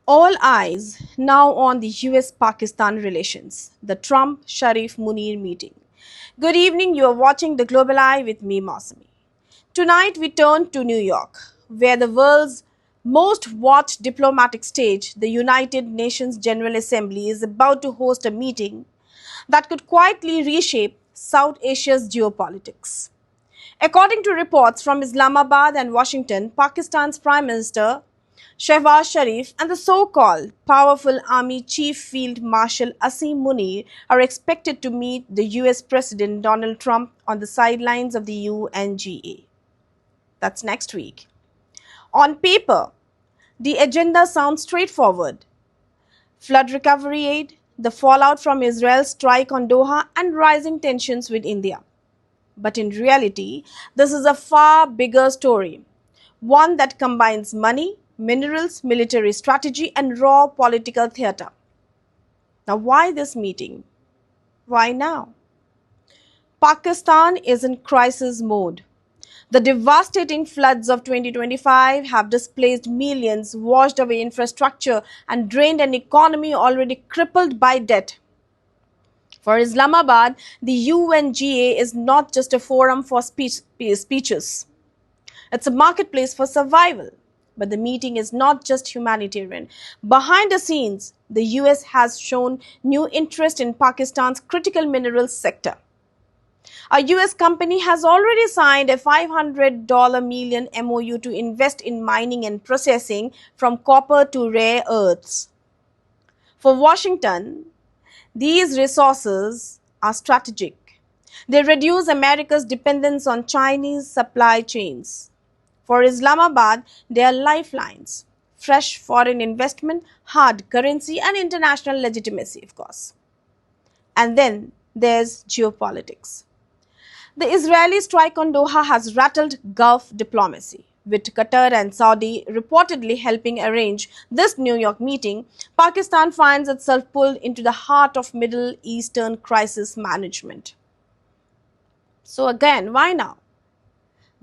All eyes now on the US-Pakistan relations, the Trump-Sharif-Munir meeting. Good evening, you are watching The Global Eye with me, Mausumi. Tonight we turn to New York, where the world's most watched diplomatic stage, the United Nations General Assembly, is about to host a meeting that could quietly reshape South Asia's geopolitics. According to reports from Islamabad and Washington, Pakistan's Prime Minister Shehbaz Sharif and the so-called powerful army chief field marshal Asim Munir are expected to meet the US President Donald Trump on the sidelines of the UNGA. That's next week. On paper, the agenda sounds straightforward: flood recovery aid, the fallout from Israel's strike on Doha, and rising tensions with India. But in reality, this is a far bigger story, one that combines money, minerals, military strategy, and raw political theater. Now, why this meeting? Why now? Pakistan is in crisis mode. The devastating floods of 2025 have displaced millions, washed away infrastructure, and drained an economy already crippled by debt. For Islamabad, the UNGA is not just a forum for speeches. It's a marketplace for survival. But the meeting is not just humanitarian. Behind the scenes, the US has shown new interest in Pakistan's critical minerals sector. A US company has already signed a $500 million MOU to invest in mining and processing from copper to rare earths. For Washington, these resources are strategic. They reduce America's dependence on Chinese supply chains. For Islamabad, they are lifelines: fresh foreign investment, hard currency, and international legitimacy, of course. And then there's geopolitics. The Israeli strike on Doha has rattled Gulf diplomacy. With Qatar and Saudi reportedly helping arrange this New York meeting, Pakistan finds itself pulled into the heart of Middle Eastern crisis management. So again, why now?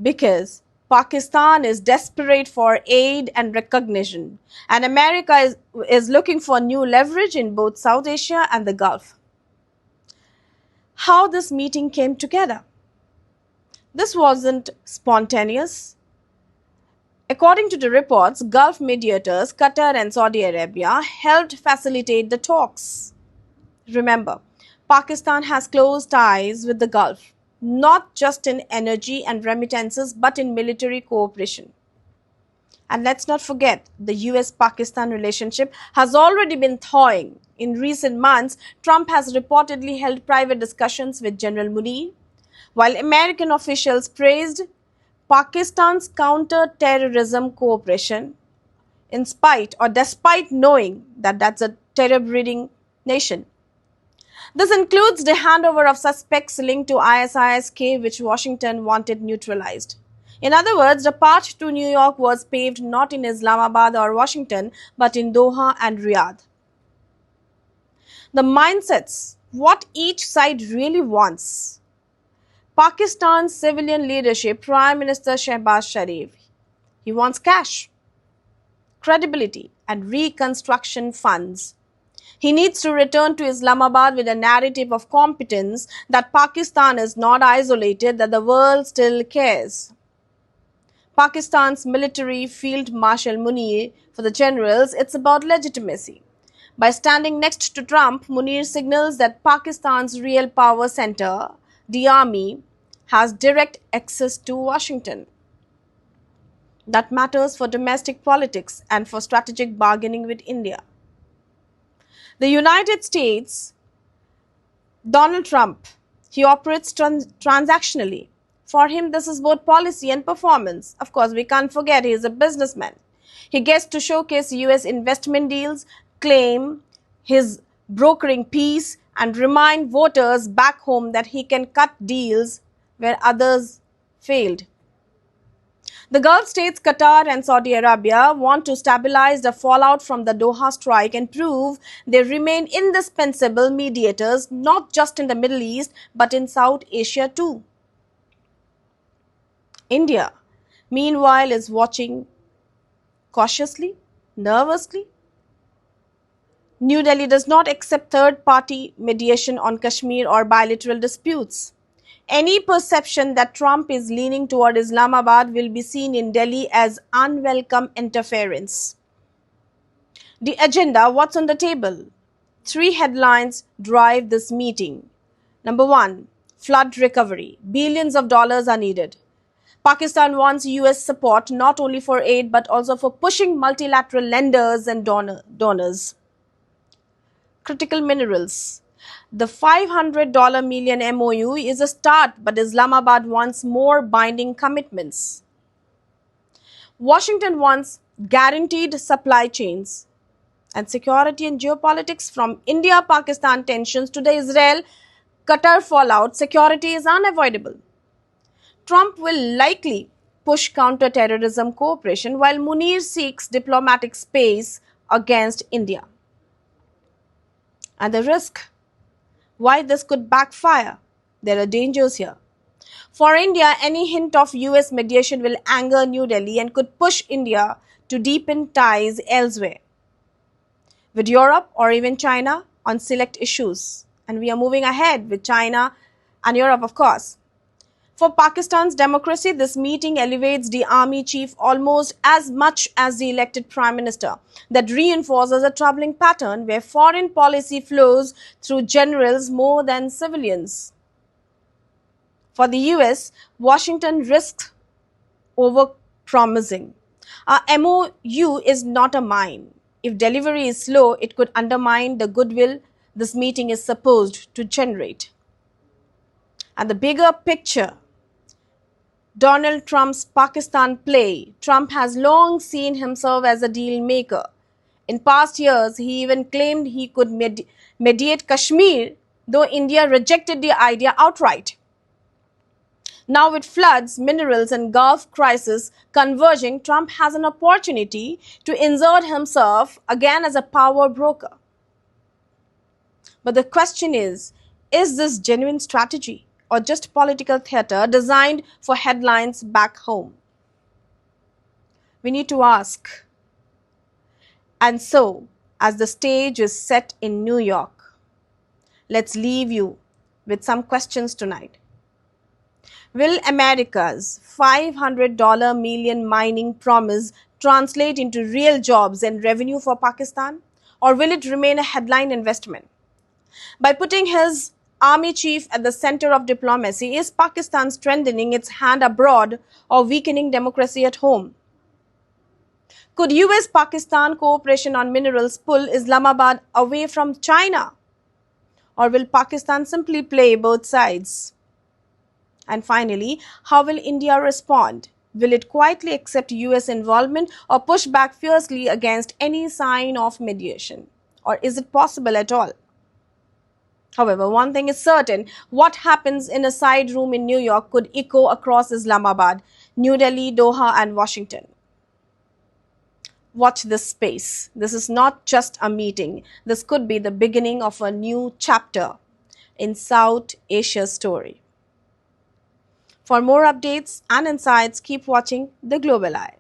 Because Pakistan is desperate for aid and recognition, and America is looking for new leverage in both South Asia and the Gulf. How this meeting came together? This wasn't spontaneous. According to the reports, Gulf mediators, Qatar and Saudi Arabia, helped facilitate the talks. Remember, Pakistan has close ties with the Gulf, not just in energy and remittances, but in military cooperation. And let's not forget, the US-Pakistan relationship has already been thawing. In recent months, Trump has reportedly held private discussions with General Munir, while American officials praised Pakistan's counter-terrorism cooperation, in spite or despite knowing that that's a terror-breeding nation. This includes the handover of suspects linked to ISIS-K, which Washington wanted neutralized. In other words, the path to New York was paved not in Islamabad or Washington, but in Doha and Riyadh. The mindsets, what each side really wants. Pakistan's civilian leadership, Prime Minister Shehbaz Sharif, he wants cash, credibility, and reconstruction funds. He needs to return to Islamabad with a narrative of competence, that Pakistan is not isolated, that the world still cares. Pakistan's military field Marshal Munir, for the generals, it's about legitimacy. By standing next to Trump, Munir signals that Pakistan's real power center, the army, has direct access to Washington. That matters for domestic politics and for strategic bargaining with India. The United States, Donald Trump, he operates transactionally. For him, this is both policy and performance. Of course, we can't forget he is a businessman. He gets to showcase US investment deals, claim his brokering peace, and remind voters back home that he can cut deals where others failed. The Gulf states Qatar and Saudi Arabia want to stabilize the fallout from the Doha strike and prove they remain indispensable mediators not just in the Middle East but in South Asia too. India, meanwhile, is watching cautiously, nervously. New Delhi does not accept third-party mediation on Kashmir or bilateral disputes. Any perception that Trump is leaning toward Islamabad will be seen in Delhi as unwelcome interference. The agenda, what's on the table? Three headlines drive this meeting. Number one, flood recovery. Billions of dollars are needed. Pakistan wants US support not only for aid but also for pushing multilateral lenders and donors. Critical minerals. The $500 million MOU is a start, but Islamabad wants more binding commitments. Washington wants guaranteed supply chains. And security and geopolitics, from India-Pakistan tensions to the Israel-Qatar fallout, security is unavoidable. Trump will likely push counter-terrorism cooperation while Munir seeks diplomatic space against India. And the risk, why this could backfire. There are dangers here. For India, any hint of US mediation will anger New Delhi and could push India to deepen ties elsewhere, with Europe or even China on select issues. And we are moving ahead with China and Europe, of course. For Pakistan's democracy, this meeting elevates the army chief almost as much as the elected prime minister. That reinforces a troubling pattern where foreign policy flows through generals more than civilians. For the US, Washington risks over-promising. Our MOU is not a mine. If delivery is slow, it could undermine the goodwill this meeting is supposed to generate. And the bigger picture, Donald Trump's Pakistan play. Trump has long seen himself as a deal maker. In past years, he even claimed he could mediate Kashmir, though India rejected the idea outright. Now with floods, minerals and Gulf crisis converging, Trump has an opportunity to insert himself again as a power broker. But the question is this genuine strategy or just political theater designed for headlines back home? We need to ask. And so, as the stage is set in New York, let's leave you with some questions tonight. Will America's $500 million mining promise translate into real jobs and revenue for Pakistan? Or will it remain a headline investment? By putting his army chief at the center of diplomacy, is Pakistan strengthening its hand abroad or weakening democracy at home? Could US-Pakistan cooperation on minerals pull Islamabad away from China? Or will Pakistan simply play both sides? And finally, how will India respond? Will it quietly accept US involvement or push back fiercely against any sign of mediation? Or is it possible at all? However, one thing is certain, what happens in a side room in New York could echo across Islamabad, New Delhi, Doha and Washington. Watch this space. This is not just a meeting. This could be the beginning of a new chapter in South Asia's story. For more updates and insights, keep watching The Global Eye.